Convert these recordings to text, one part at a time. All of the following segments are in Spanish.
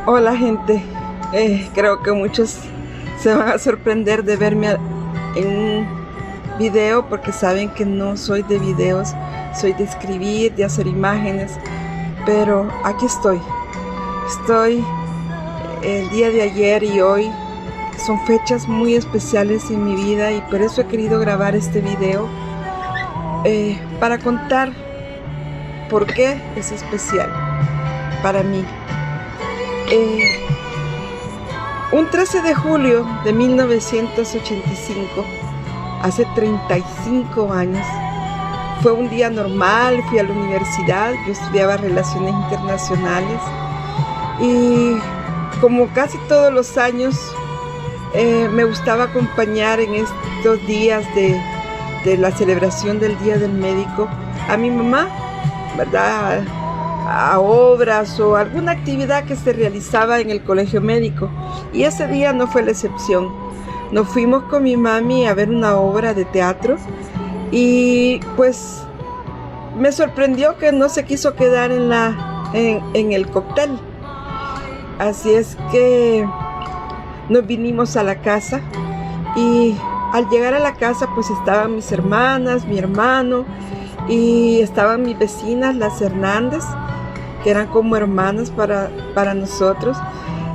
Hola gente, creo que muchos se van a sorprender de verme en un video porque saben que no soy de videos, soy de escribir, de hacer imágenes, pero aquí estoy. Estoy el día de ayer y hoy, son fechas muy especiales en mi vida y por eso he querido grabar este video para contar por qué es especial para mí. Un 13 de julio de 1985, hace 35 años, fue un día normal. Fui a la universidad, yo estudiaba Relaciones Internacionales y como casi todos los años me gustaba acompañar en estos días de la celebración del Día del Médico a mi mamá, ¿verdad? A obras o alguna actividad que se realizaba en el colegio médico, y ese día no fue la excepción. Nos fuimos con mi mami a ver una obra de teatro y pues me sorprendió que no se quiso quedar en el cóctel, así es que nos vinimos a la casa y al llegar a la casa pues estaban mis hermanas, mi hermano y estaban mis vecinas, las Hernández, que eran como hermanas para nosotros.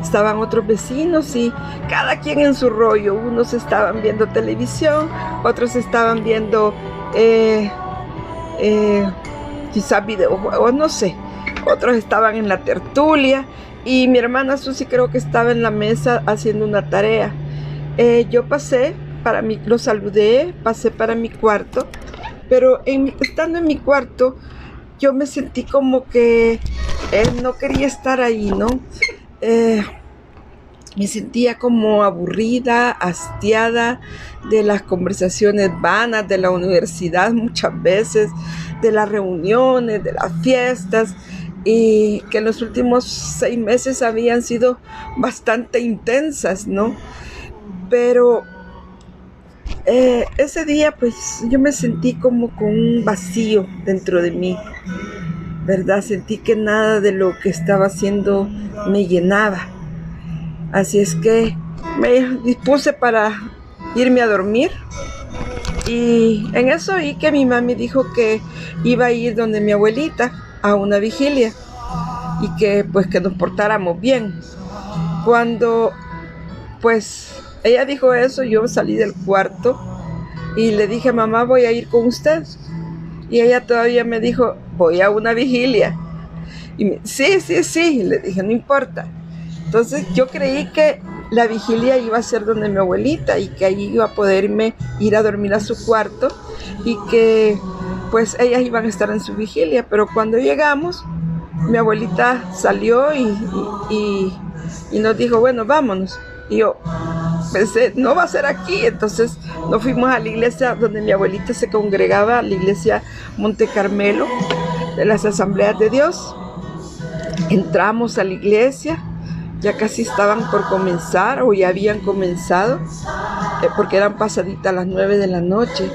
Estaban otros vecinos y cada quien en su rollo. Unos estaban viendo televisión, otros estaban viendo quizás videojuegos, no sé. Otros estaban en la tertulia y mi hermana Susi creo que estaba en la mesa haciendo una tarea. Yo pasé lo saludé, pasé para mi cuarto, pero estando en mi cuarto yo me sentí como que no quería estar ahí, ¿no? Me sentía como aburrida, hastiada de las conversaciones vanas de la universidad muchas veces, de las reuniones, de las fiestas, y que en los últimos 6 meses habían sido bastante intensas, ¿no? Pero ese día pues yo me sentí como con un vacío dentro de mí, ¿verdad? Sentí que nada de lo que estaba haciendo me llenaba. Así es que me dispuse para irme a dormir y en eso oí que mi mami dijo que iba a ir donde mi abuelita a una vigilia y que pues que nos portáramos bien. Cuando pues ella dijo eso, yo salí del cuarto y le dije: mamá, voy a ir con usted. Y ella todavía me dijo: voy a una vigilia. Y sí, le dije: no importa. Entonces yo creí que la vigilia iba a ser donde mi abuelita y que allí iba a poderme ir a dormir a su cuarto y que pues ellas iban a estar en su vigilia. Pero cuando llegamos, mi abuelita salió y nos dijo: bueno, vámonos. Y yo pensé: no va a ser aquí. Entonces nos fuimos a la iglesia donde mi abuelita se congregaba, la iglesia Monte Carmelo de las Asambleas de Dios. Entramos a la iglesia, ya casi estaban por comenzar o ya habían comenzado, porque eran pasaditas las 9 de la noche.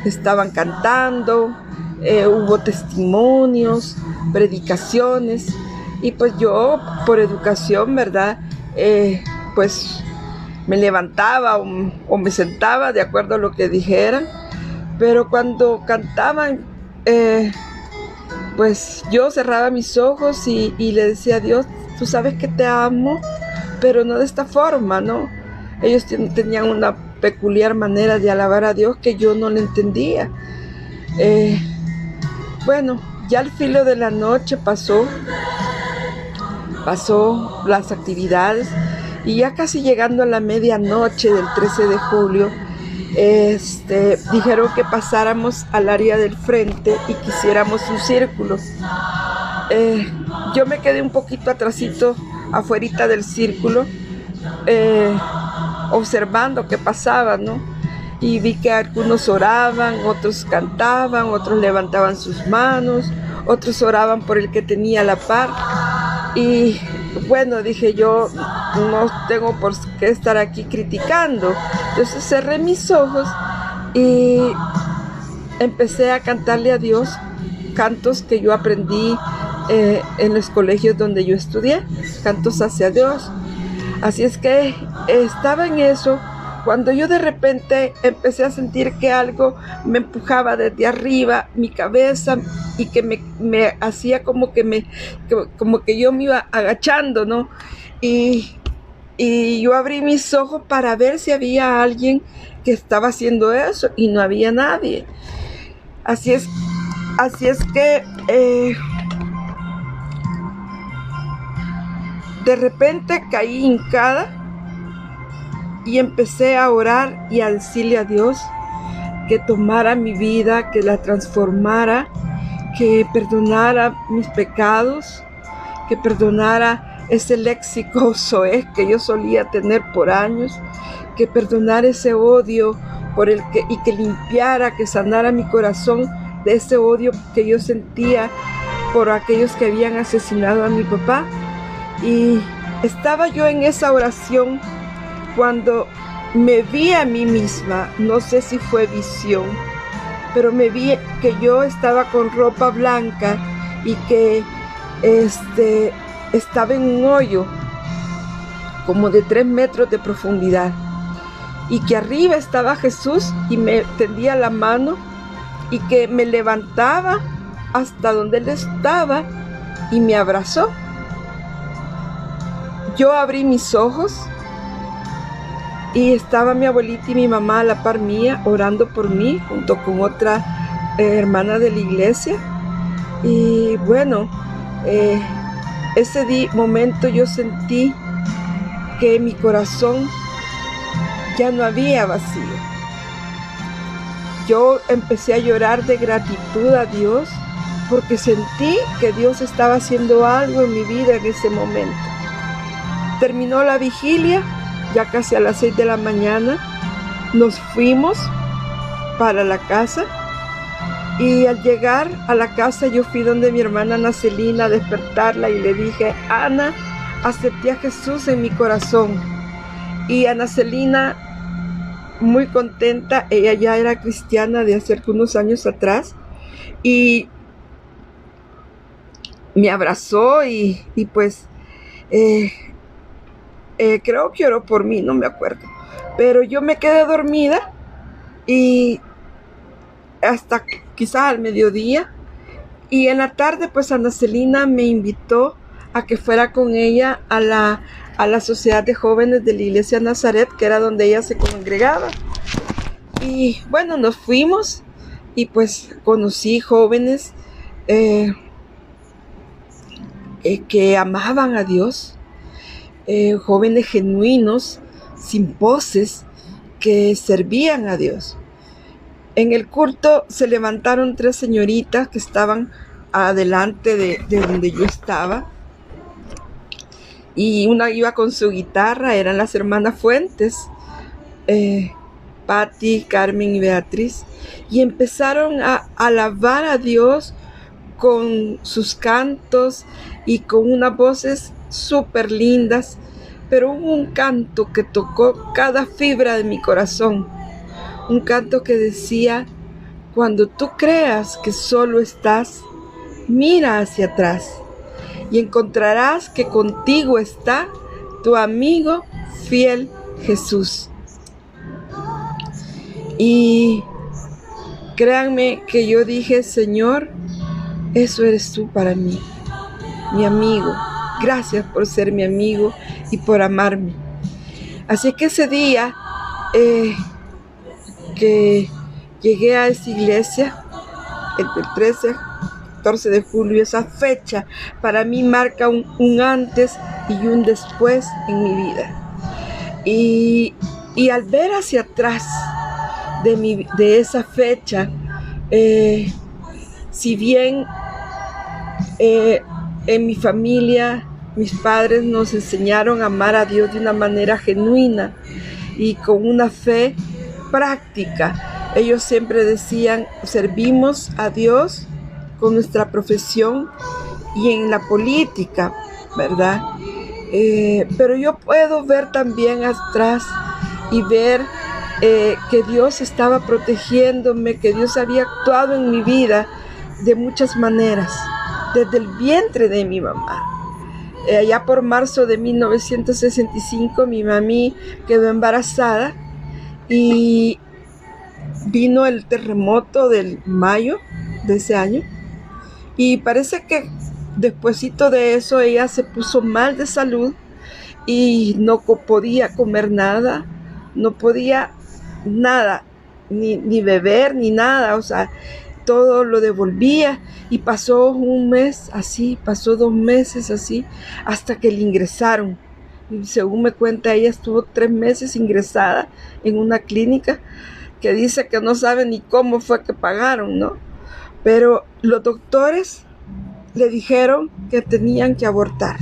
Estaban cantando, hubo testimonios, predicaciones, y pues yo por educación, ¿verdad? Pues me levantaba o me sentaba de acuerdo a lo que dijeran, pero cuando cantaban, pues yo cerraba mis ojos y le decía: Dios, tú sabes que te amo, pero no de esta forma, ¿no? Ellos tenían una peculiar manera de alabar a Dios que yo no le entendía. Bueno, ya al filo de la noche pasó las actividades y ya casi llegando a la medianoche del 13 de julio, dijeron que pasáramos al área del frente y que hiciéramos un círculo. Yo me quedé un poquito atrasito afuerita del círculo, observando qué pasaba, ¿no? Y vi que algunos oraban, otros cantaban, otros levantaban sus manos, otros oraban por el que tenía la par. Y bueno, dije yo, no tengo por qué estar aquí criticando. Entonces cerré mis ojos y empecé a cantarle a Dios cantos que yo aprendí en los colegios donde yo estudié, cantos hacia Dios. Así es que estaba en eso cuando yo de repente empecé a sentir que algo me empujaba desde arriba mi cabeza y que me hacía como que yo me iba agachando, ¿no? Y yo abrí mis ojos para ver si había alguien que estaba haciendo eso y no había nadie. Así es que de repente caí hincada y empecé a orar y a decirle a Dios que tomara mi vida, que la transformara, que perdonara mis pecados, que perdonara ese léxico soez que yo solía tener por años, que perdonara ese odio y que limpiara, que sanara mi corazón de ese odio que yo sentía por aquellos que habían asesinado a mi papá. Y estaba yo en esa oración cuando me vi a mí misma, no sé si fue visión, pero me vi que yo estaba con ropa blanca y que estaba en un hoyo como de 3 metros de profundidad y que arriba estaba Jesús y me tendía la mano y que me levantaba hasta donde él estaba y me abrazó. Yo abrí mis ojos y estaba mi abuelita y mi mamá a la par mía orando por mí junto con otra hermana de la iglesia. Y bueno, ese momento yo sentí que mi corazón ya no había vacío. Yo empecé a llorar de gratitud a Dios porque sentí que Dios estaba haciendo algo en mi vida en ese momento. Terminó la vigilia, ya casi a las 6 de la mañana, nos fuimos para la casa y al llegar a la casa yo fui donde mi hermana Ana Celina a despertarla y le dije: Ana, acepté a Jesús en mi corazón. Y Ana Celina, muy contenta, ella ya era cristiana de hace unos años atrás y me abrazó y pues creo que oró por mí, no me acuerdo, pero yo me quedé dormida y hasta quizás al mediodía, y en la tarde pues Ana Celina me invitó a que fuera con ella a la sociedad de jóvenes de la iglesia Nazaret, que era donde ella se congregaba. Y bueno, nos fuimos y pues conocí jóvenes que amaban a Dios, jóvenes genuinos, sin poses, que servían a Dios. En el culto se levantaron 3 señoritas que estaban adelante de donde yo estaba, y una iba con su guitarra, eran las hermanas Fuentes, Patti, Carmen y Beatriz, y empezaron a alabar a Dios con sus cantos y con unas voces súper lindas, pero hubo un canto que tocó cada fibra de mi corazón, un canto que decía: cuando tú creas que solo estás, mira hacia atrás y encontrarás que contigo está tu amigo fiel Jesús. Y créanme que yo dije: Señor, eso eres tú para mí, mi amigo. Gracias por ser mi amigo y por amarme. Así que ese día que llegué a esa iglesia, entre el 13 y 14 de julio, esa fecha para mí marca un antes y un después en mi vida. Y al ver hacia atrás de esa fecha, si bien en mi familia mis padres nos enseñaron a amar a Dios de una manera genuina y con una fe práctica, ellos siempre decían: servimos a Dios con nuestra profesión y en la política, ¿verdad? Pero yo puedo ver también atrás y ver que Dios estaba protegiéndome, que Dios había actuado en mi vida de muchas maneras. desde el vientre de mi mamá. Allá por marzo de 1965 mi mami quedó embarazada y vino el terremoto del mayo de ese año y parece que despuesito de eso ella se puso mal de salud y no podía comer nada, no podía nada, ni beber ni nada, o sea, todo lo devolvía y pasó un mes así, pasó 2 meses así, hasta que le ingresaron. Y según me cuenta, ella estuvo 3 meses ingresada en una clínica que dice que no sabe ni cómo fue que pagaron, ¿no? Pero los doctores le dijeron que tenían que abortar.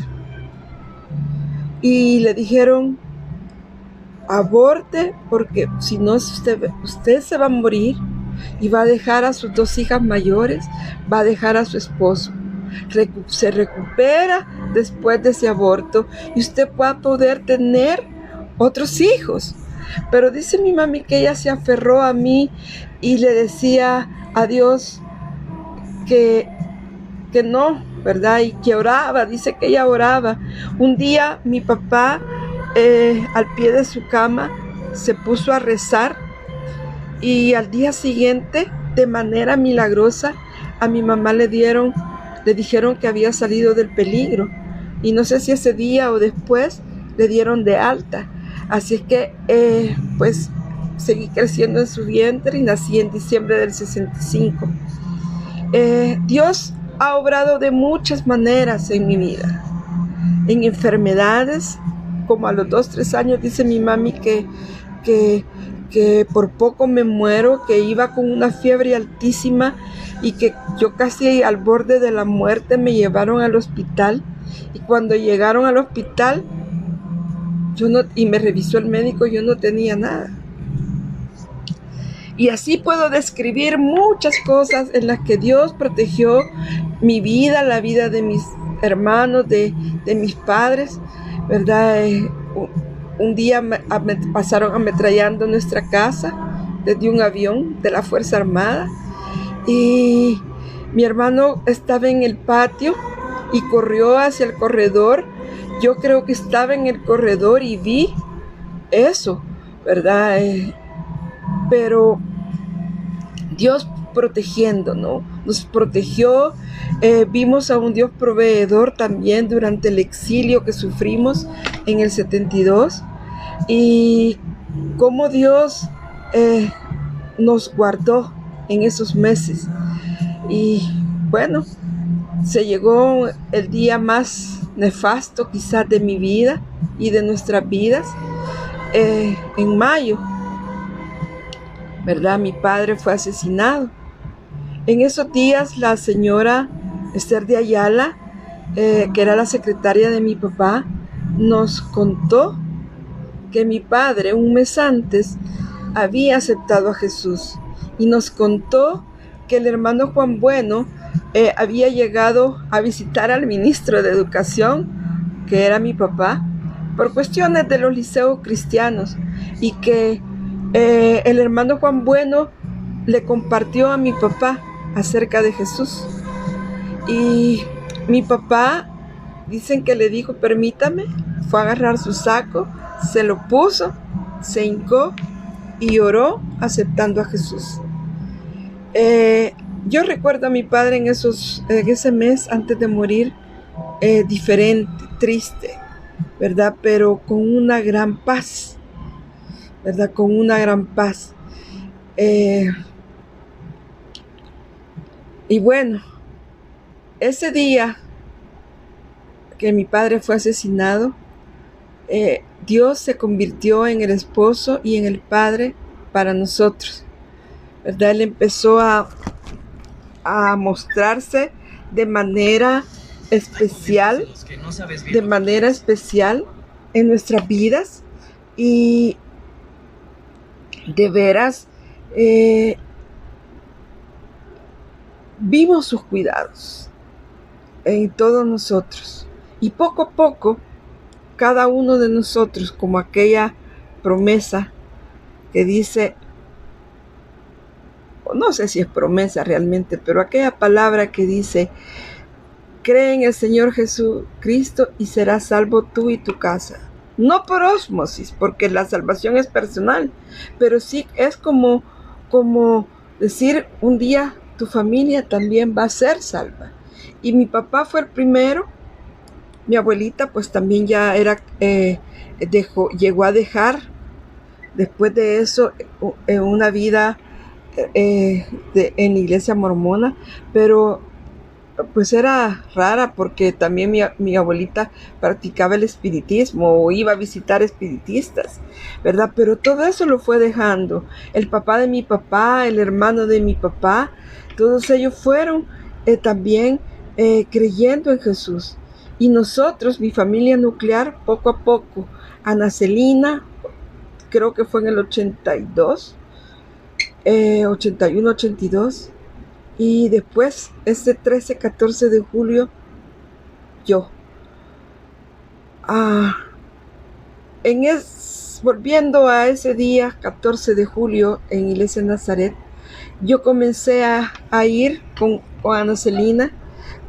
Y le dijeron, aborte porque si no usted se va a morir y va a dejar a sus 2 hijas mayores, va a dejar a su esposo. Se recupera después de ese aborto y usted va a poder tener otros hijos. Pero dice mi mami que ella se aferró a mí y le decía a Dios que no, ¿verdad? Y que oraba, dice que ella oraba. Un día mi papá al pie de su cama se puso a rezar y al día siguiente, de manera milagrosa, a mi mamá le dijeron que había salido del peligro y no sé si ese día o después le dieron de alta. Así es que pues seguí creciendo en su vientre y nací en diciembre del 65. Dios ha obrado de muchas maneras en mi vida, en enfermedades, como a los 2-3 años dice mi mami que por poco me muero, que iba con una fiebre altísima y que yo casi al borde de la muerte. Me llevaron al hospital y cuando llegaron al hospital y me revisó el médico, yo no tenía nada. Y así puedo describir muchas cosas en las que Dios protegió mi vida, la vida de mis hermanos, de mis padres, ¿verdad? Un día me pasaron ametrallando nuestra casa desde un avión de la Fuerza Armada y mi hermano estaba en el patio y corrió hacia el corredor. Yo creo que estaba en el corredor y vi eso, ¿verdad? Pero Dios protegiendo, ¿no? Nos protegió. Vimos a un Dios proveedor también durante el exilio que sufrimos en el 72 y cómo Dios nos guardó en esos meses. Y bueno, se llegó el día más nefasto quizás de mi vida y de nuestras vidas, en mayo, ¿verdad? Mi padre fue asesinado. En esos días la señora Esther de Ayala, que era la secretaria de mi papá, nos contó que mi padre un mes antes había aceptado a Jesús y nos contó que el hermano Juan Bueno había llegado a visitar al ministro de Educación, que era mi papá, por cuestiones de los liceos cristianos y que el hermano Juan Bueno le compartió a mi papá acerca de Jesús. Y mi papá, dicen que le dijo, permítame, fue a agarrar su saco, se lo puso, se hincó y oró aceptando a Jesús. Yo recuerdo a mi padre en ese mes antes de morir, diferente, triste, ¿verdad? Pero con una gran paz, ¿verdad? Con una gran paz. Y bueno, ese día que mi padre fue asesinado, Dios se convirtió en el esposo y en el padre para nosotros, ¿verdad? Él empezó a mostrarse de manera especial en nuestras vidas y de veras vimos sus cuidados en todos nosotros y poco a poco cada uno de nosotros, como aquella promesa que dice, no sé si es promesa realmente, pero aquella palabra que dice, cree en el Señor Jesucristo y serás salvo tú y tu casa. No por ósmosis, porque la salvación es personal, pero sí es como decir, un día tu familia también va a ser salva. Y mi papá fue el primero. Mi abuelita pues también ya era, llegó a dejar después de eso una vida en la iglesia mormona, pero pues era rara porque también mi abuelita practicaba el espiritismo o iba a visitar espiritistas, ¿verdad? Pero todo eso lo fue dejando. El papá de mi papá, el hermano de mi papá, todos ellos fueron también creyendo en Jesús. Y nosotros, mi familia nuclear, poco a poco, Ana Celina, creo que fue en el 82, 81, 82. Y después, ese 13, 14 de julio, yo. Volviendo a ese día, 14 de julio, en Iglesia Nazaret, yo comencé a ir con Ana Celina.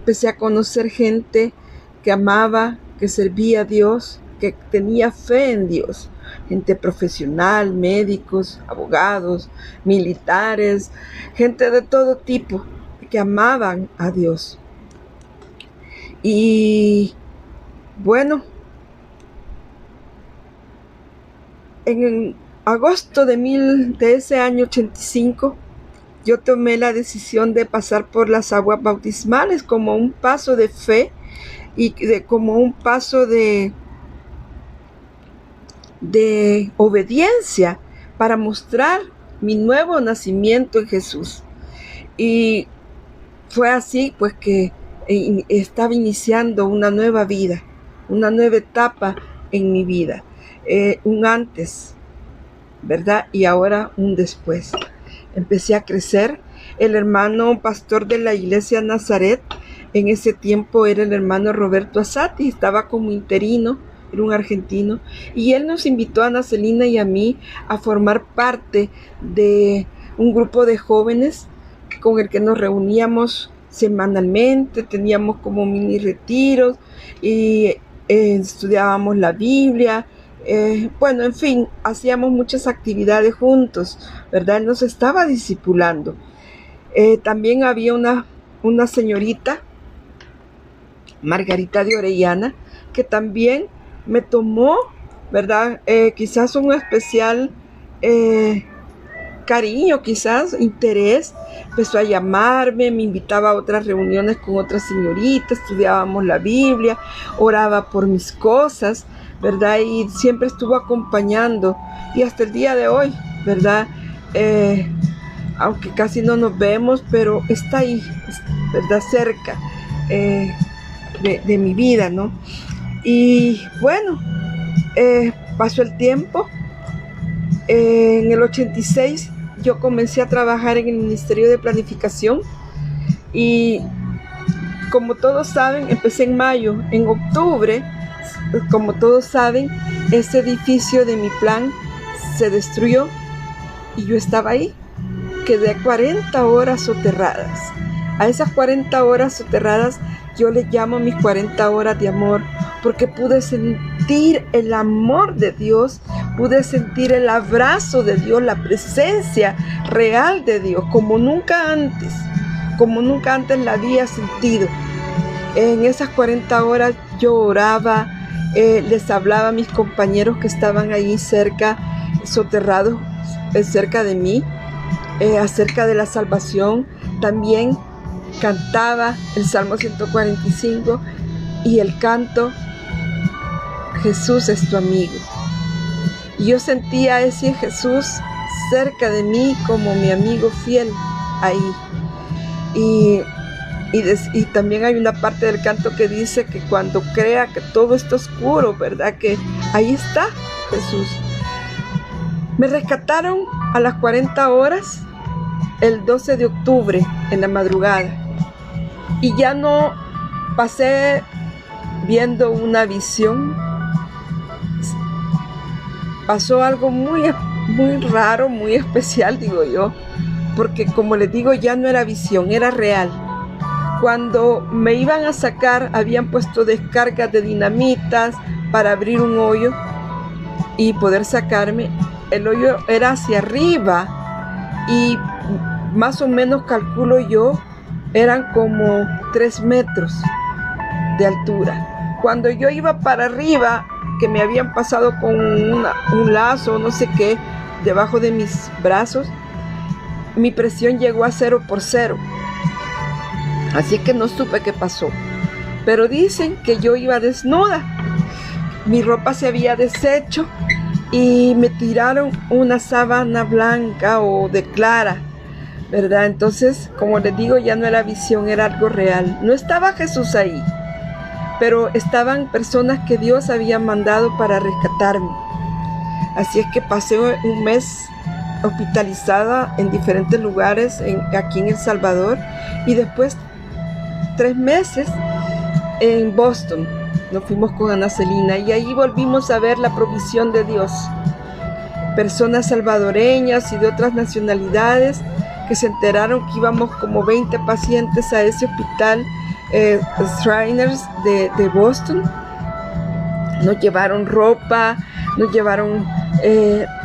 Empecé a conocer gente que amaba, que servía a Dios, que tenía fe en Dios. Gente profesional, médicos, abogados, militares, gente de todo tipo que amaban a Dios. Y bueno, en agosto de ese año 85, yo tomé la decisión de pasar por las aguas bautismales como un paso de fe y como un paso de obediencia para mostrar mi nuevo nacimiento en Jesús. Y fue así pues que estaba iniciando una nueva vida, una nueva etapa en mi vida, un antes, ¿verdad? Y ahora un después. Empecé a crecer. El hermano pastor de la iglesia Nazaret en ese tiempo era el hermano Roberto Asati, estaba como interino, era un argentino, y él nos invitó a Ana Celina y a mí a formar parte de un grupo de jóvenes con el que nos reuníamos semanalmente, teníamos como mini retiros y estudiábamos la Biblia. Bueno, en fin, hacíamos muchas actividades juntos, ¿verdad? Él nos estaba discipulando. También había una señorita, Margarita de Orellana, que también me tomó, ¿verdad? Quizás un especial cariño, quizás interés. Empezó a llamarme, me invitaba a otras reuniones con otras señoritas, estudiábamos la Biblia, oraba por mis cosas, ¿verdad? Y siempre estuvo acompañando, y hasta el día de hoy, ¿verdad? Aunque casi no nos vemos, pero está ahí, ¿verdad? Cerca de mi vida, ¿no? Y bueno, pasó el tiempo. En el 86 yo comencé a trabajar en el Ministerio de Planificación y como todos saben, empecé en mayo. En octubre, como todos saben, ese edificio de mi plan se destruyó y yo estaba ahí. Quedé 40 horas soterradas. A esas 40 horas soterradas yo le llamo mis 40 horas de amor, porque pude sentir el amor de Dios, pude sentir el abrazo de Dios, la presencia real de Dios, como nunca antes la había sentido. En esas 40 horas yo oraba, les hablaba a mis compañeros que estaban ahí cerca, soterrados cerca de mí, acerca de la salvación. También cantaba el Salmo 145 y el canto Jesús es tu amigo. Y yo sentía a ese Jesús cerca de mí como mi amigo fiel ahí. Y también hay una parte del canto que dice que cuando crea que todo está oscuro, ¿verdad? Que ahí está Jesús. Me rescataron a las 40 horas el 12 de octubre en la madrugada. Y ya no pasé viendo una visión. Pasó algo muy raro, muy especial, digo yo. Porque como les digo, ya no era visión, era real. Cuando me iban a sacar, habían puesto descargas de dinamitas para abrir un hoyo y poder sacarme. El hoyo era hacia arriba y más o menos, calculo yo, eran como 3 metros de altura. Cuando yo iba para arriba, que me habían pasado con un lazo, no sé qué, debajo de mis brazos, mi presión llegó a 0 por 0. Así que no supe qué pasó. Pero dicen que yo iba desnuda. Mi ropa se había deshecho y me tiraron una sábana blanca o de clara, ¿verdad? Entonces, como les digo, ya no era visión, era algo real. No estaba Jesús ahí, pero estaban personas que Dios había mandado para rescatarme. Así es que pasé un mes hospitalizada en diferentes lugares aquí en El Salvador, y después 3 meses en Boston. Nos fuimos con Ana Celina y ahí volvimos a ver la provisión de Dios. Personas salvadoreñas y de otras nacionalidades que se enteraron que íbamos como 20 pacientes a ese hospital Shriners de Boston. Nos llevaron ropa, nos llevaron,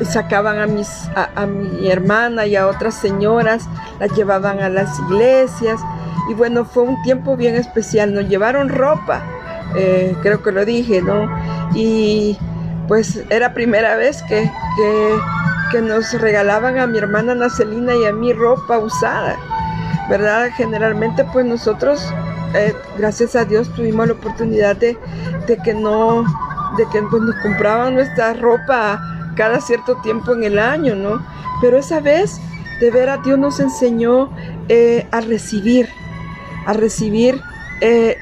sacaban a mi hermana y a otras señoras, las llevaban a las iglesias. Y bueno, fue un tiempo bien especial. Nos llevaron ropa, creo que lo dije, ¿no? Y pues era primera vez que nos regalaban a mi hermana Ana Celina y a mí ropa usada, ¿verdad? Generalmente pues nosotros, gracias a Dios, tuvimos la oportunidad de que pues nos compraban nuestra ropa cada cierto tiempo en el año, ¿no? Pero esa vez, de veras, Dios nos enseñó a recibir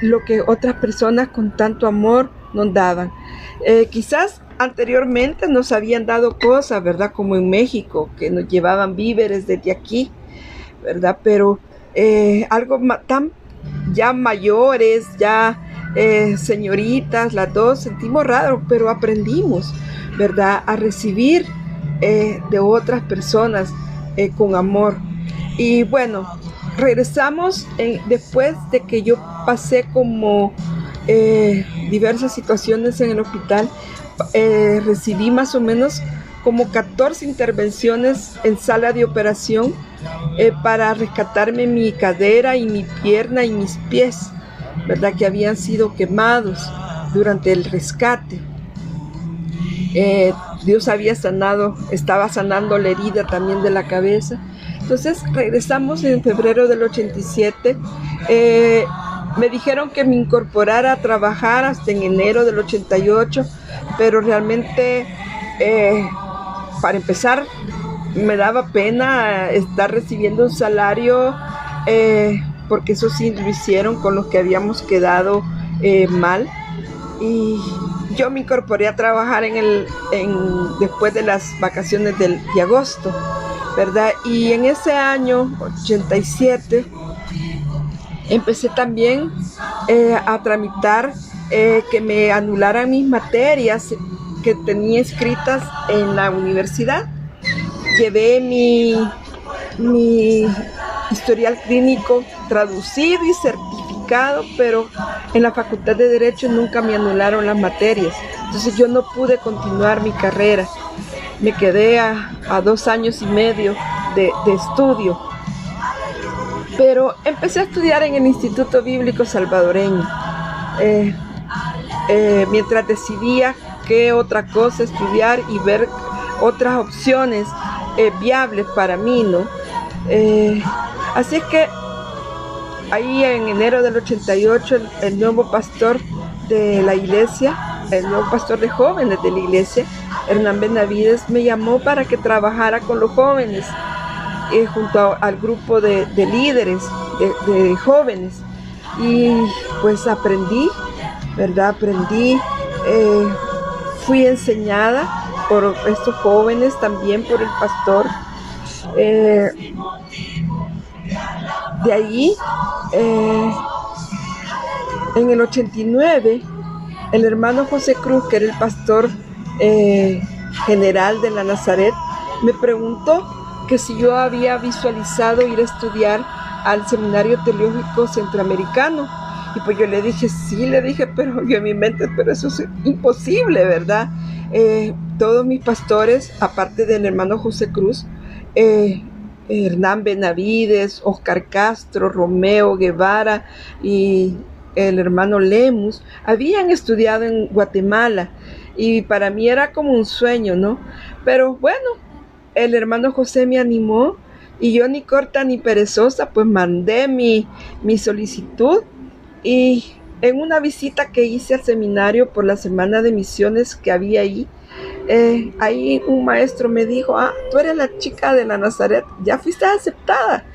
lo que otras personas con tanto amor nos daban. Quizás anteriormente nos habían dado cosas, ¿verdad? Como en México, que nos llevaban víveres desde aquí, ¿verdad? Pero algo tan ya mayores, ya señoritas, las dos, sentimos raro, pero aprendimos, ¿verdad? A recibir de otras personas con amor. Y bueno, regresamos después de que yo pasé como diversas situaciones en el hospital. Recibí más o menos como 14 intervenciones en sala de operación para rescatarme mi cadera y mi pierna y mis pies, ¿verdad? Que habían sido quemados durante el rescate. Dios estaba sanando la herida también de la cabeza. Entonces regresamos en febrero del 87. Me dijeron que me incorporara a trabajar hasta en enero del 88, pero realmente, para empezar, me daba pena estar recibiendo un salario, porque eso sí lo hicieron con los que habíamos quedado mal. Y yo me incorporé a trabajar después de las vacaciones de agosto, ¿verdad? Y en ese año 87 empecé también a tramitar que me anularan mis materias que tenía escritas en la universidad. Llevé mi historial clínico traducido y certificado, pero en la Facultad de Derecho nunca me anularon las materias. Entonces yo no pude continuar mi carrera. Me quedé a 2 años y medio de estudio. Pero empecé a estudiar en el Instituto Bíblico Salvadoreño, mientras decidía qué otra cosa estudiar y ver otras opciones viables para mí, ¿no? Así es que ahí en enero del 88 el nuevo pastor de la iglesia, el nuevo pastor de jóvenes de la iglesia, Hernán Benavides, me llamó para que trabajara con los jóvenes, junto al grupo de líderes de jóvenes. Y pues aprendí, ¿verdad? Fui enseñada por estos jóvenes, también por el pastor. De allí, en el 89, el hermano José Cruz, que era el pastor general de la Nazaret, me preguntó que si yo había visualizado ir a estudiar al Seminario Teológico Centroamericano. Y pues yo le dije, sí, le dije, pero yo en mi mente, pero eso es imposible, ¿verdad? Todos mis pastores, aparte del hermano José Cruz, Hernán Benavides, Oscar Castro, Romeo Guevara y el hermano Lemus, habían estudiado en Guatemala y para mí era como un sueño, ¿no? Pero bueno, el hermano José me animó y yo ni corta ni perezosa, pues mandé mi solicitud. Y en una visita que hice al seminario por la semana de misiones que había ahí un maestro me dijo, tú eres la chica de la Nazaret, ya fuiste aceptada.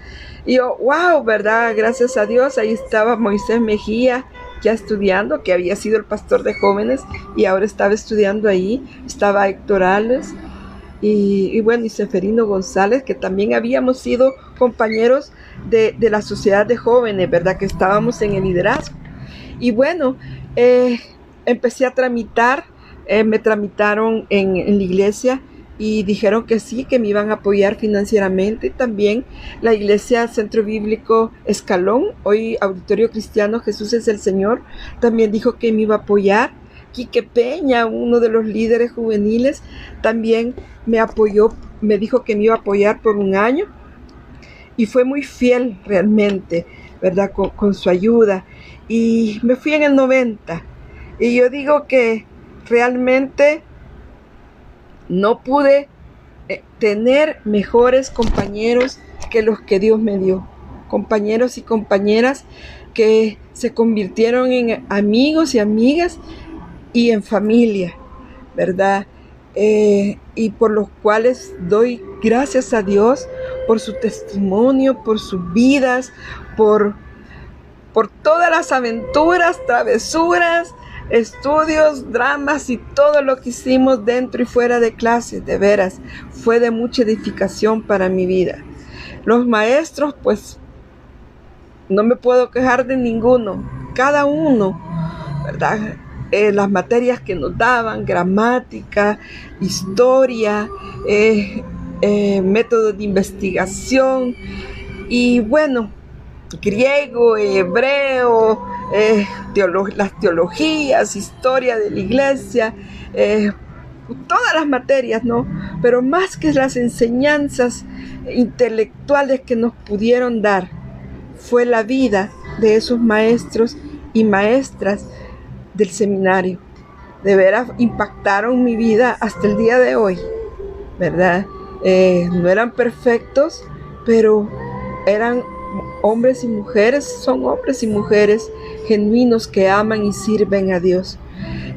Y yo, wow, ¿verdad? Gracias a Dios, ahí estaba Moisés Mejía ya estudiando, que había sido el pastor de jóvenes y ahora estaba estudiando ahí, estaba Héctor Ales y bueno, y Seferino González, que también habíamos sido compañeros de la sociedad de jóvenes, ¿verdad? Que estábamos en el liderazgo. Y bueno, empecé a tramitar, me tramitaron en la iglesia y dijeron que sí, que me iban a apoyar financieramente. También la iglesia Centro Bíblico Escalón, hoy Auditorio Cristiano Jesús es el Señor, también dijo que me iba a apoyar. Quique Peña, uno de los líderes juveniles, también me apoyó, me dijo que me iba a apoyar por un año y fue muy fiel realmente, ¿verdad? Con su ayuda. Y me fui en el 90 y yo digo que realmente no pude tener mejores compañeros que los que Dios me dio. Compañeros y compañeras que se convirtieron en amigos y amigas y en familia, ¿verdad? Y por los cuales doy gracias a Dios por su testimonio, por sus vidas, por todas las aventuras, travesuras, estudios, dramas y todo lo que hicimos dentro y fuera de clases. De veras, fue de mucha edificación para mi vida. Los maestros, pues, no me puedo quejar de ninguno, cada uno, ¿verdad? Las materias que nos daban, gramática, historia, métodos de investigación y bueno, griego, hebreo, las teologías, historia de la iglesia, todas las materias, ¿no? Pero más que las enseñanzas intelectuales que nos pudieron dar, fue la vida de esos maestros y maestras del seminario. De veras impactaron mi vida hasta el día de hoy, ¿verdad? No eran perfectos, pero eran hombres y mujeres, son hombres y mujeres genuinos que aman y sirven a Dios.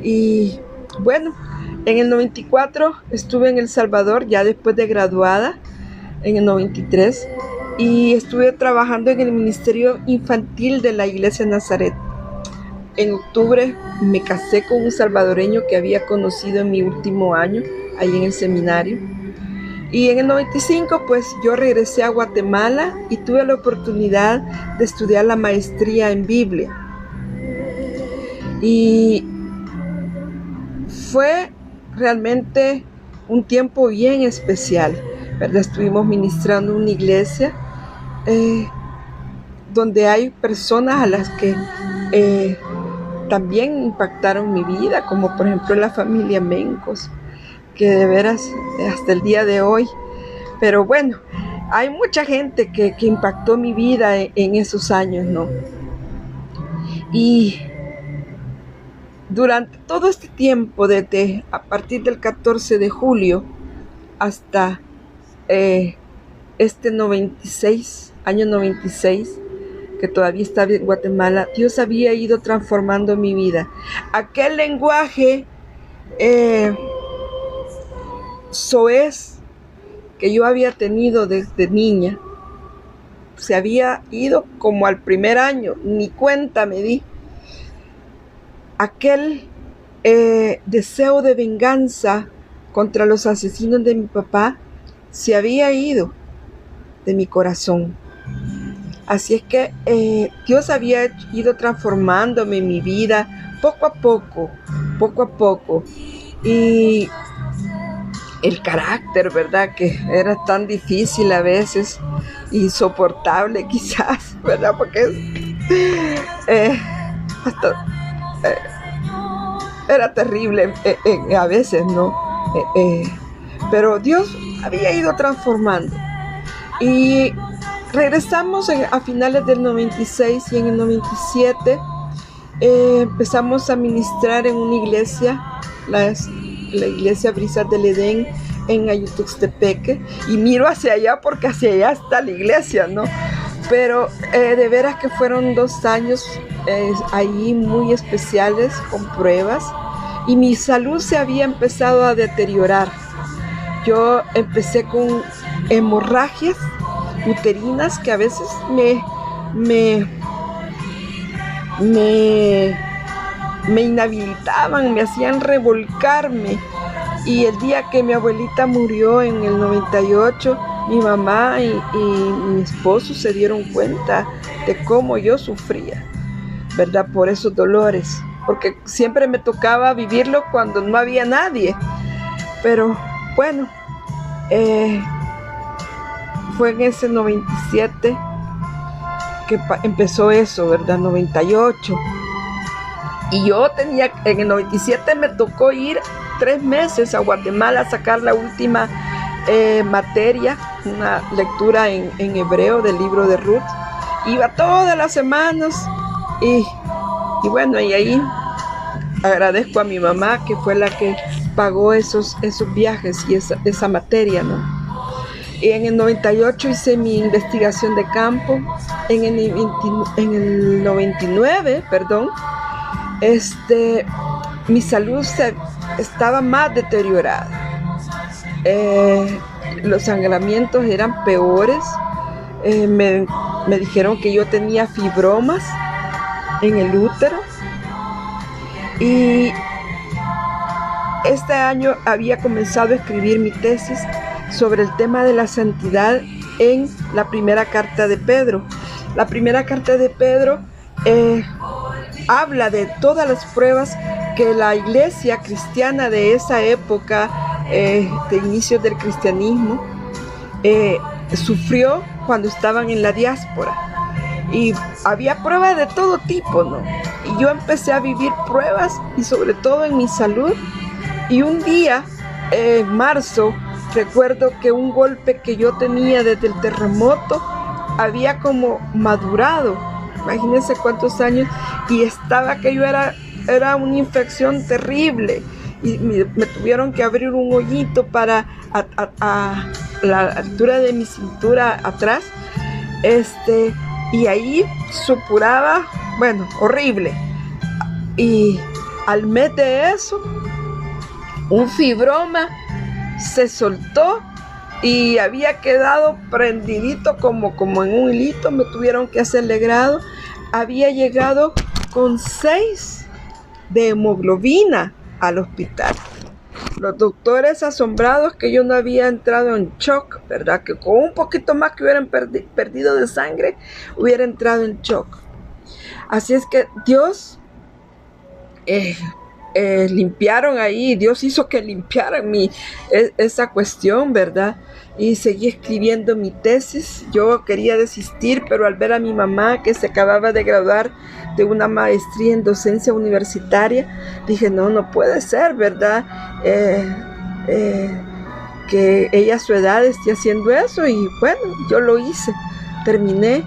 Y bueno, en el 94 estuve en El Salvador, ya después de graduada, en el 93, y estuve trabajando en el Ministerio Infantil de la Iglesia Nazaret. En octubre me casé con un salvadoreño que había conocido en mi último año, ahí en el seminario. Y en el 95, pues yo regresé a Guatemala y tuve la oportunidad de estudiar la maestría en Biblia. Y fue realmente un tiempo bien especial, ¿verdad? Estuvimos ministrando una iglesia donde hay personas a las que también impactaron mi vida, como por ejemplo la familia Mencos, que de veras hasta el día de hoy, pero bueno, hay mucha gente que impactó mi vida en esos años, ¿no? Y durante todo este tiempo, desde a partir del 14 de julio hasta este 96, año 96, que todavía estaba en Guatemala, Dios había ido transformando mi vida. Aquel lenguaje soez que yo había tenido desde niña, se había ido como al primer año, ni cuenta me di. Aquel deseo de venganza contra los asesinos de mi papá se había ido de mi corazón. Así es que Dios había ido transformándome en mi vida poco a poco. Y el carácter, ¿verdad? Que era tan difícil a veces, insoportable quizás, ¿verdad? Porque hasta era terrible a veces, ¿no? Pero Dios había ido transformando. Y regresamos a finales del 96 y en el 97 empezamos a ministrar en una iglesia, la iglesia Brisas del Edén en Ayutuxtepeque, y miro hacia allá porque hacia allá está la iglesia, ¿no? Pero de veras que fueron 2 años ahí muy especiales, con pruebas, y mi salud se había empezado a deteriorar. Yo empecé con hemorragias uterinas que a veces me inhabilitaban, me hacían revolcarme. Y el día que mi abuelita murió en el 98, mi mamá y mi esposo se dieron cuenta de cómo yo sufría, ¿verdad? Por esos dolores, porque siempre me tocaba vivirlo cuando no había nadie. Pero bueno, fue en ese 97 que empezó eso, ¿verdad? 98. Y yo en el 97 me tocó ir 3 meses a Guatemala a sacar la última materia, una lectura en hebreo del libro de Ruth. Iba todas las semanas y bueno, y ahí agradezco a mi mamá, que fue la que pagó esos viajes y esa materia, ¿no? Y en el 98 hice mi investigación de campo. En el 99, mi salud estaba más deteriorada. Los sangramientos eran peores. Me dijeron que yo tenía fibromas en el útero. Y este año había comenzado a escribir mi tesis sobre el tema de la santidad en la primera carta de Pedro. La primera carta de Pedro habla de todas las pruebas que la iglesia cristiana de esa época, de inicios del cristianismo, sufrió cuando estaban en la diáspora. Y había pruebas de todo tipo, ¿no? Y yo empecé a vivir pruebas, y sobre todo en mi salud. Y un día, en marzo, recuerdo que un golpe que yo tenía desde el terremoto había como madurado. Imagínense cuántos años, y aquello era una infección terrible, y me tuvieron que abrir un hoyito para a la altura de mi cintura atrás, y ahí supuraba, bueno, horrible. Y al mes de eso, un fibroma se soltó y había quedado prendidito como en un hilito. Me tuvieron que hacer legrado. Había llegado con 6 de hemoglobina al hospital. Los doctores asombrados que yo no había entrado en shock, ¿verdad? Que con un poquito más que hubieran perdido de sangre, hubiera entrado en shock. Así es que Dios limpiaron ahí, Dios hizo que limpiaran esa cuestión, ¿verdad? Y seguí escribiendo mi tesis. Yo quería desistir, pero al ver a mi mamá, que se acababa de graduar de una maestría en docencia universitaria, dije, no puede ser, ¿verdad? Que ella a su edad esté haciendo eso. Y bueno, yo lo hice, terminé,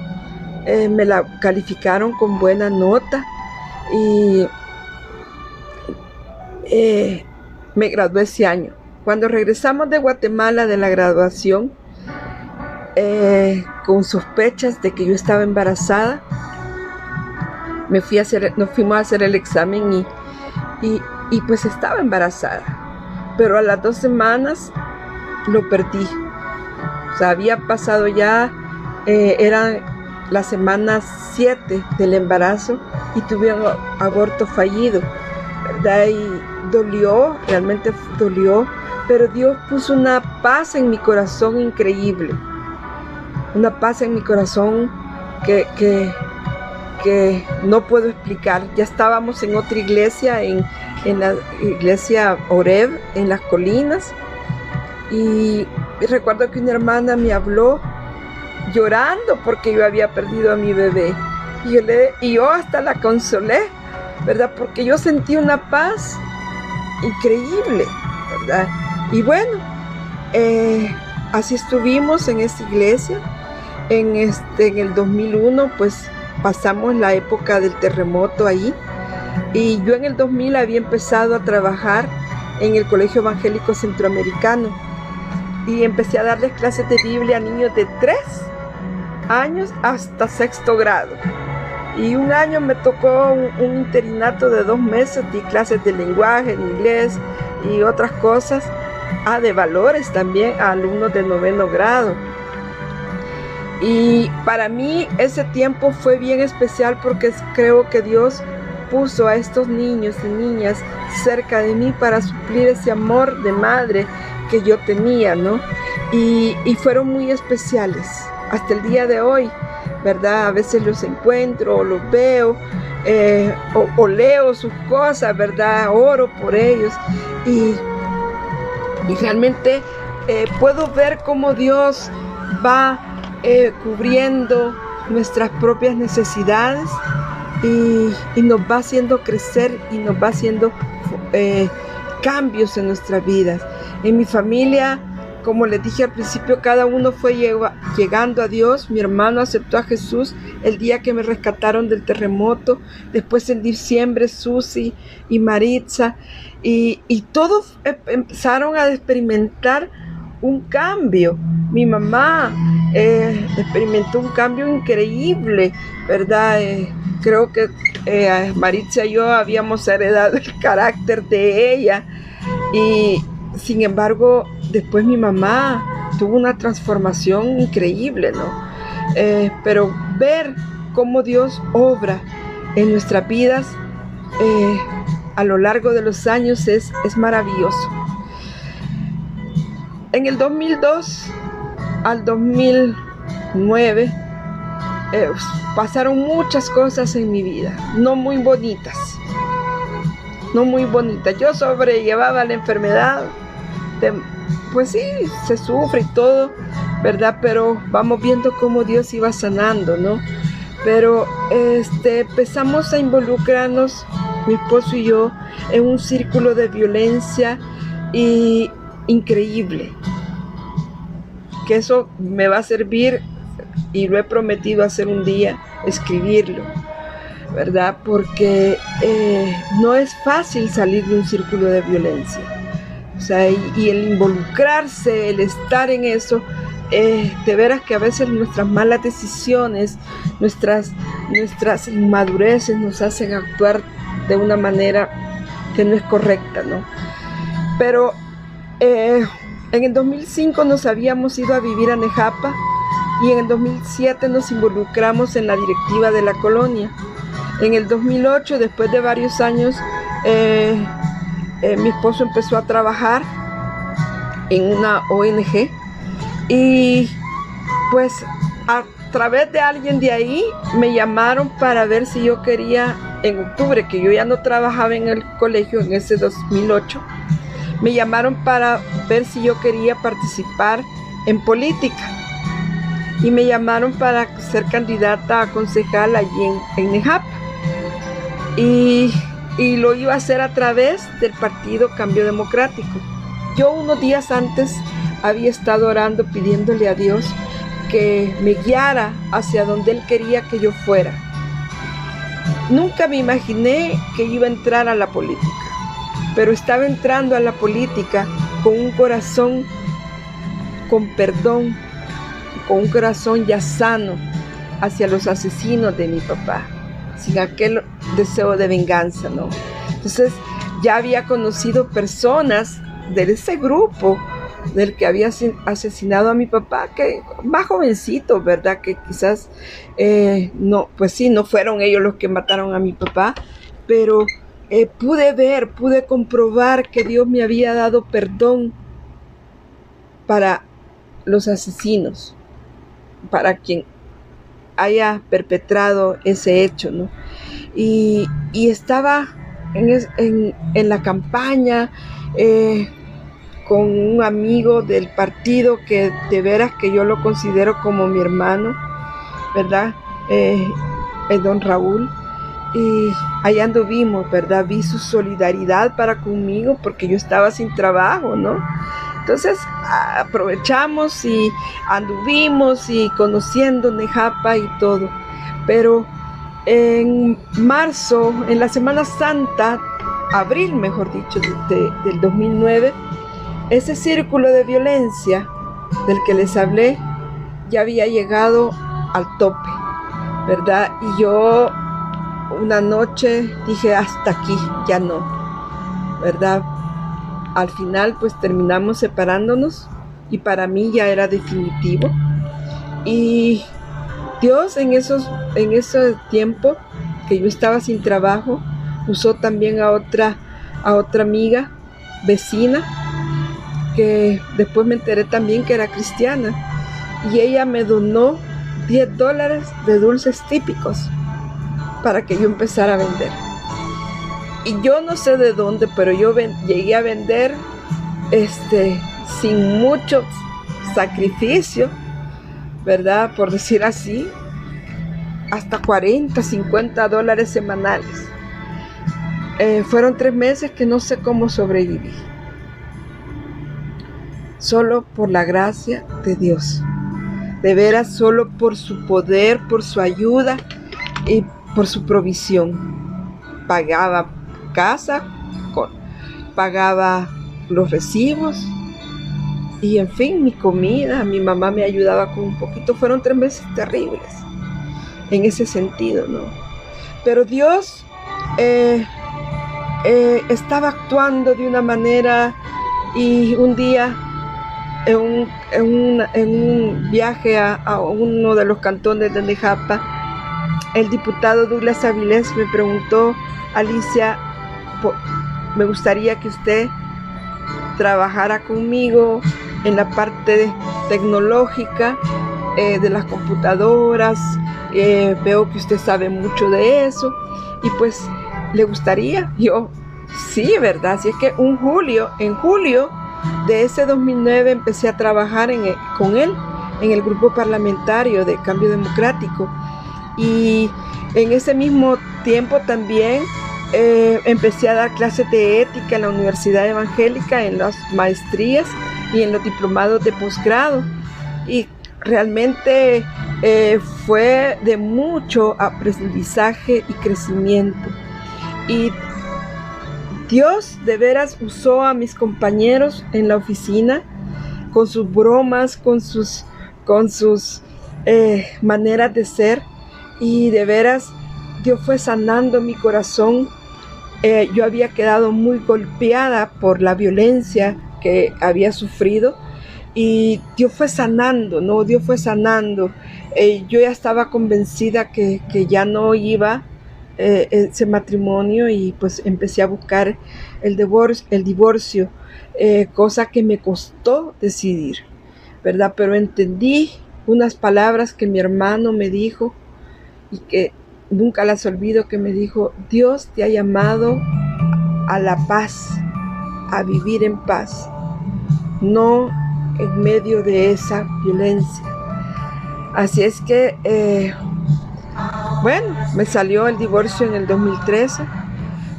me la calificaron con buena nota y me gradué ese año. Cuando regresamos de Guatemala de la graduación, con sospechas de que yo estaba embarazada, nos fuimos a hacer el examen y pues estaba embarazada. Pero a las 2 semanas lo perdí. O sea, había pasado ya, eran las semanas 7 del embarazo y tuve un aborto fallido, ¿verdad? Y dolió, realmente dolió, pero Dios puso una paz en mi corazón increíble, una paz en mi corazón que no puedo explicar. Ya estábamos en otra iglesia, en la iglesia Oreb, en las colinas, Y recuerdo que una hermana me habló llorando porque yo había perdido a mi bebé. Y yo hasta la consolé, ¿verdad? Porque yo sentí una paz increíble, ¿verdad? Y bueno, así estuvimos en esta iglesia. En el 2001, pues pasamos la época del terremoto ahí. Y yo en el 2000 había empezado a trabajar en el Colegio Evangélico Centroamericano. Y empecé a darles clases de Biblia a niños de 3 años hasta 6º grado. Y un año me tocó un interinato de 2 meses, di clases de lenguaje, en inglés y otras cosas, de valores también a alumnos de 9º grado. Y para mí ese tiempo fue bien especial porque creo que Dios puso a estos niños y niñas cerca de mí para suplir ese amor de madre que yo tenía, ¿no? Y fueron muy especiales hasta el día de hoy, ¿verdad? A veces los encuentro o los veo, o leo sus cosas, ¿verdad? Oro por ellos y realmente puedo ver cómo Dios va cubriendo nuestras propias necesidades y nos va haciendo crecer y nos va haciendo cambios en nuestras vidas. En mi familia, como les dije al principio, cada uno fue llegando a Dios. Mi hermano aceptó a Jesús el día que me rescataron del terremoto. Después en diciembre, Susi y Maritza. Y todos empezaron a experimentar un cambio. Mi mamá experimentó un cambio increíble, ¿verdad? Creo que Maritza y yo habíamos heredado el carácter de ella. Y sin embargo, después mi mamá tuvo una transformación increíble, ¿no? Pero ver cómo Dios obra en nuestras vidas a lo largo de los años es maravilloso. En el 2002 al 2009 pasaron muchas cosas en mi vida, no muy bonitas. Yo sobrellevaba la enfermedad, pues sí, se sufre y todo, ¿verdad? Pero vamos viendo cómo Dios iba sanando, ¿no? Pero empezamos a involucrarnos, mi esposo y yo, en un círculo de violencia increíble. Que eso me va a servir, y lo he prometido hacer un día, escribirlo, ¿verdad? Porque no es fácil salir de un círculo de violencia. O sea, y el involucrarse, el estar en eso, de veras que a veces nuestras malas decisiones, nuestras inmadureces nos hacen actuar de una manera que no es correcta, ¿no? Pero en el 2005 nos habíamos ido a vivir a Nejapa y en el 2007 nos involucramos en la directiva de la colonia. En el 2008, después de varios años, mi esposo empezó a trabajar en una ONG y pues a través de alguien de ahí me llamaron para ver si yo quería, en octubre, que yo ya no trabajaba en el colegio en ese 2008, me llamaron para ver si yo quería participar en política y me llamaron para ser candidata a concejal allí en Nejapa. Y lo iba a hacer a través del partido Cambio Democrático. Yo unos días antes había estado orando, pidiéndole a Dios que me guiara hacia donde Él quería que yo fuera. Nunca me imaginé que iba a entrar a la política, pero estaba entrando a la política con un corazón con perdón, con un corazón ya sano hacia los asesinos de mi papá, sin aquel deseo de venganza, ¿no? Entonces ya había conocido personas de ese grupo del que había asesinado a mi papá, que más jovencito, ¿verdad? Que quizás no, pues sí, no fueron ellos los que mataron a mi papá, pero pude comprobar que Dios me había dado perdón para los asesinos, para quien haya perpetrado ese hecho, ¿no? Y estaba en la campaña, con un amigo del partido que de veras que yo lo considero como mi hermano, ¿verdad? Es don Raúl. Y ahí anduvimos, ¿verdad? Vi su solidaridad para conmigo porque yo estaba sin trabajo, ¿no? Entonces aprovechamos y anduvimos y conociendo Nejapa y todo. Pero en marzo, en la Semana Santa, abril mejor dicho, del 2009, ese círculo de violencia del que les hablé ya había llegado al tope, ¿verdad? Y yo una noche dije hasta aquí, ya no, ¿verdad? Al final pues terminamos separándonos y para mí ya era definitivo. Y Dios en ese tiempo que yo estaba sin trabajo usó también a otra amiga vecina que después me enteré también que era cristiana y ella me donó $10 de dulces típicos para que yo empezara a vender. Y yo no sé de dónde, pero yo llegué a vender sin mucho sacrificio, ¿verdad? Por decir así, hasta $40, $50 semanales. Fueron 3 meses que no sé cómo sobreviví. Solo por la gracia de Dios. De veras, solo por su poder, por su ayuda y por su provisión. Pagaba casa, pagaba los recibos y en fin, mi comida, mi mamá me ayudaba con un poquito. Fueron 3 meses terribles en ese sentido, ¿no? Pero Dios estaba actuando de una manera y un día en un viaje a uno de los cantones de Nejapa, el diputado Douglas Avilés me preguntó: Alicia, me gustaría que usted trabajara conmigo en la parte tecnológica de las computadoras. Veo que usted sabe mucho de eso y pues le gustaría. Yo, sí, ¿verdad? Así es que en julio de ese 2009 empecé a trabajar con él en el grupo parlamentario de Cambio Democrático y en ese mismo tiempo también empecé a dar clases de ética en la Universidad Evangélica, en las maestrías y en los diplomados de posgrado y realmente fue de mucho aprendizaje y crecimiento. Y Dios de veras usó a mis compañeros en la oficina con sus bromas, con sus maneras de ser, y de veras Dios fue sanando mi corazón. Yo había quedado muy golpeada por la violencia que había sufrido y Dios fue sanando, ¿no? Dios fue sanando. Yo ya estaba convencida que ya no iba ese matrimonio y pues empecé a buscar el divorcio, cosa que me costó decidir, ¿verdad? Pero entendí unas palabras que mi hermano me dijo y que nunca las olvido, que me dijo: Dios te ha llamado a la paz, a vivir en paz, no en medio de esa violencia. Así es que bueno, me salió el divorcio en el 2013,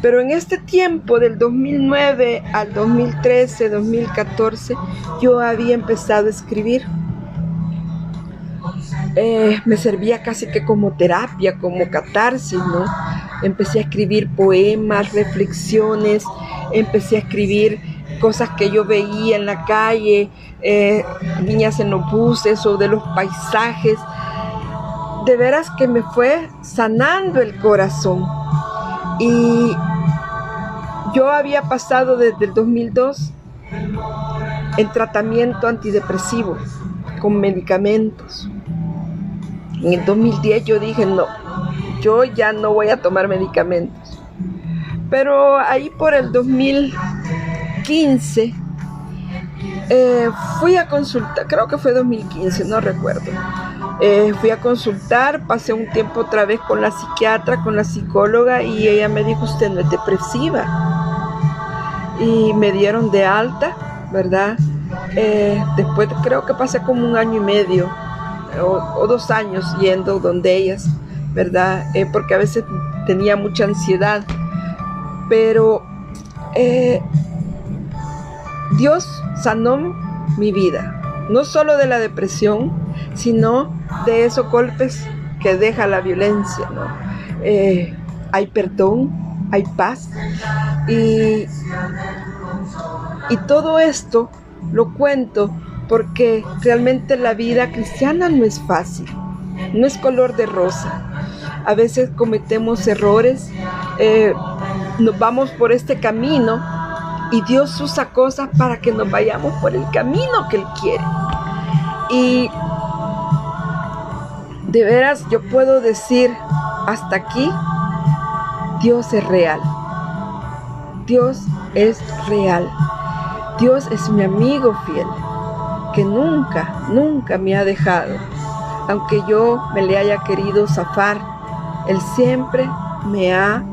pero en este tiempo del 2009 al 2013, 2014, yo había empezado a escribir. Me servía casi que como terapia, como catarsis, ¿no? Empecé a escribir poemas, reflexiones, empecé a escribir cosas que yo veía en la calle, niñas en los buses o de los paisajes. De veras que me fue sanando el corazón. Y yo había pasado desde el 2002 en tratamiento antidepresivo con medicamentos. En el 2010 yo dije: no, yo ya no voy a tomar medicamentos. Pero ahí por el 2015 fui a consultar, creo que fue 2015, no recuerdo. Fui a consultar, pasé un tiempo otra vez con la psiquiatra, con la psicóloga, y ella me dijo: usted no es depresiva. Y me dieron de alta ¿verdad? Después creo que pasé como 1 año y medio o 2 años yendo donde ellas, ¿verdad? Porque a veces tenía mucha ansiedad, pero Dios sanó mi vida, no solo de la depresión, sino de esos golpes que deja la violencia, ¿no? Hay perdón, hay paz, y todo esto lo cuento porque realmente la vida cristiana no es fácil, no es color de rosa. A veces cometemos errores, nos vamos por este camino y Dios usa cosas para que nos vayamos por el camino que Él quiere. Y de veras yo puedo decir hasta aquí, Dios es real. Dios es real. Dios es mi amigo fiel, que nunca me ha dejado. Aunque yo me le haya querido zafar, Él siempre me ha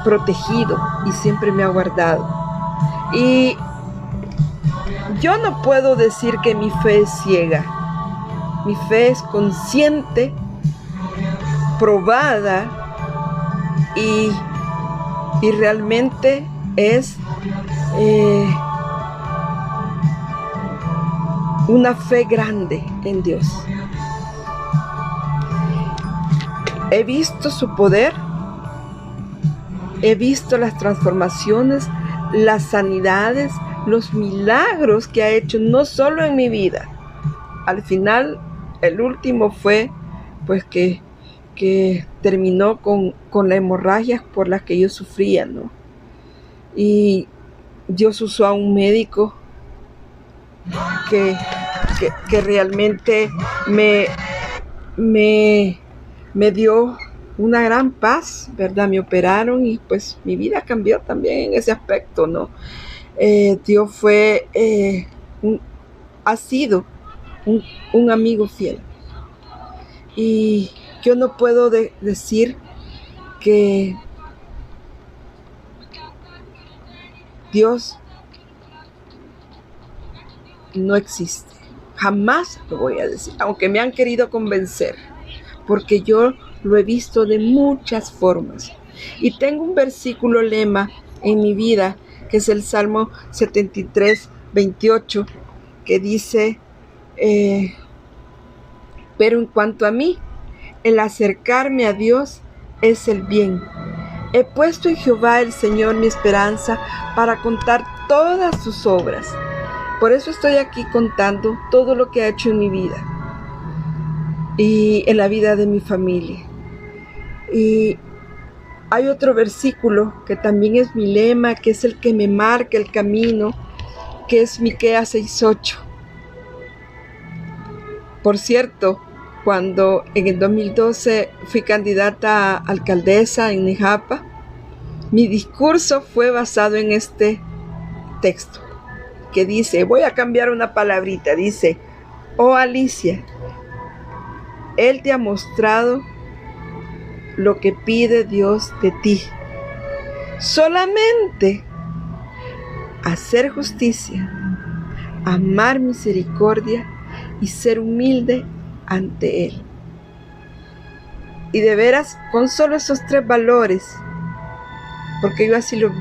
protegido y siempre me ha guardado. Y yo no puedo decir que mi fe es ciega. Mi fe es consciente, probada y realmente es una fe grande en Dios. He visto su poder, he visto las transformaciones, las sanidades, los milagros que ha hecho no solo en mi vida. Al final, el último fue pues que terminó con la hemorragia por la que yo sufría, ¿no? Y Dios usó a un médico que realmente me dio una gran paz, ¿verdad? Me operaron y pues mi vida cambió también en ese aspecto, ¿no? Dios ha sido un amigo fiel. Y yo no puedo decir que Dios no existe. Jamás lo voy a decir, aunque me han querido convencer, porque yo lo he visto de muchas formas. Y tengo un versículo lema en mi vida, que es el Salmo 73, 28, que dice, pero en cuanto a mí, el acercarme a Dios es el bien. He puesto en Jehová el Señor mi esperanza para contar todas sus obras. Por eso estoy aquí contando todo lo que ha hecho en mi vida y en la vida de mi familia. Y hay otro versículo que también es mi lema, que es el que me marca el camino, que es Miqueas 6:8. Por cierto, cuando en el 2012 fui candidata a alcaldesa en Nejapa, mi discurso fue basado en este texto, que dice, voy a cambiar una palabrita, dice, oh Alicia, Él te ha mostrado lo que pide Dios de ti. Solamente hacer justicia, amar misericordia y ser humilde ante Él. Y de veras, con solo esos 3 valores, porque yo así los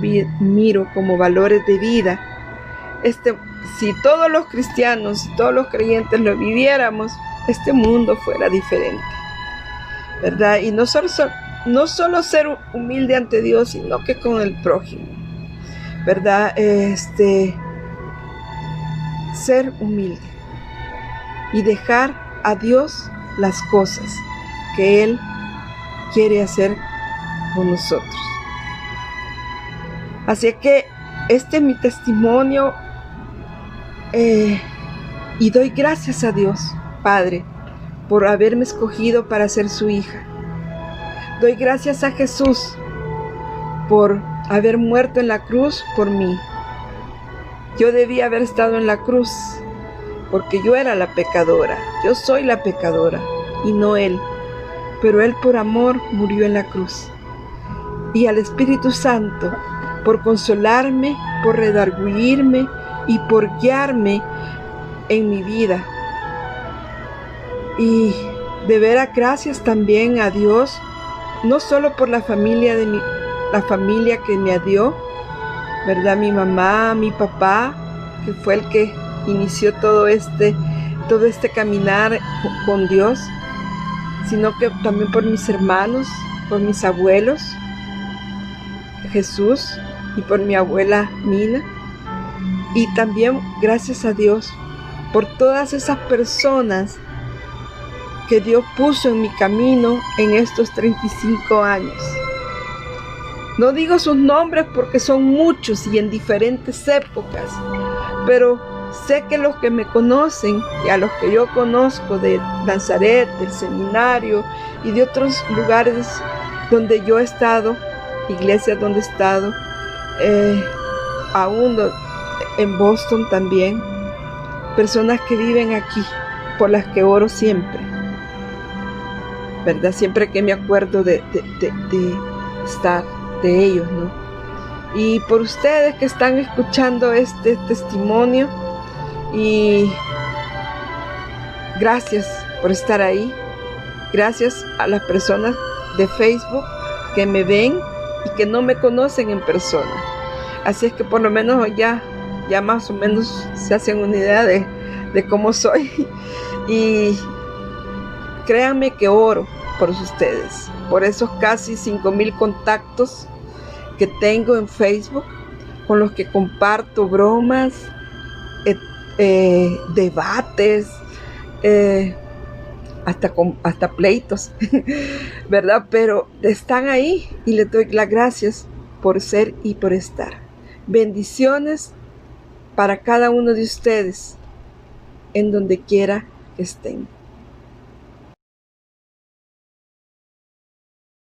miro como valores de vida, si todos los cristianos, si todos los creyentes lo viviéramos, este mundo fuera diferente, ¿verdad? Y no solo ser humilde ante Dios, sino que con el prójimo, ¿verdad? Ser humilde y dejar a Dios las cosas que Él quiere hacer con nosotros. Así que este es mi testimonio, y doy gracias a Dios, Padre, por haberme escogido para ser su hija. Doy gracias a Jesús por haber muerto en la cruz por mí. Yo debía haber estado en la cruz, porque yo era la pecadora. Yo soy la pecadora y no Él. Pero Él por amor murió en la cruz. Y al Espíritu Santo, por consolarme, por redarguirme y por guiarme en mi vida. Y de veras gracias también a Dios, no solo por la familia que me dio, ¿verdad? Mi mamá, mi papá, que fue el que inició todo este caminar con Dios, sino que también por mis hermanos, por mis abuelos, Jesús, y por mi abuela Mina. Y también gracias a Dios por todas esas personas que Dios puso en mi camino en estos 35 años. No digo sus nombres porque son muchos y en diferentes épocas, pero sé que los que me conocen y a los que yo conozco de Nazaret, del seminario y de otros lugares donde yo he estado, iglesias donde he estado, aún en Boston también, personas que viven aquí, por las que oro siempre, ¿verdad? Siempre que me acuerdo de estar de ellos, ¿no? Y por ustedes que están escuchando este testimonio, y gracias por estar ahí. Gracias a las personas de Facebook que me ven y que no me conocen en persona. Así es que por lo menos ya más o menos se hacen una idea de cómo soy. Y créanme que oro por ustedes, por esos casi 5,000 contactos que tengo en Facebook, con los que comparto bromas, debates, hasta pleitos, ¿verdad? Pero están ahí y les doy las gracias por ser y por estar. Bendiciones para cada uno de ustedes en donde quiera que estén.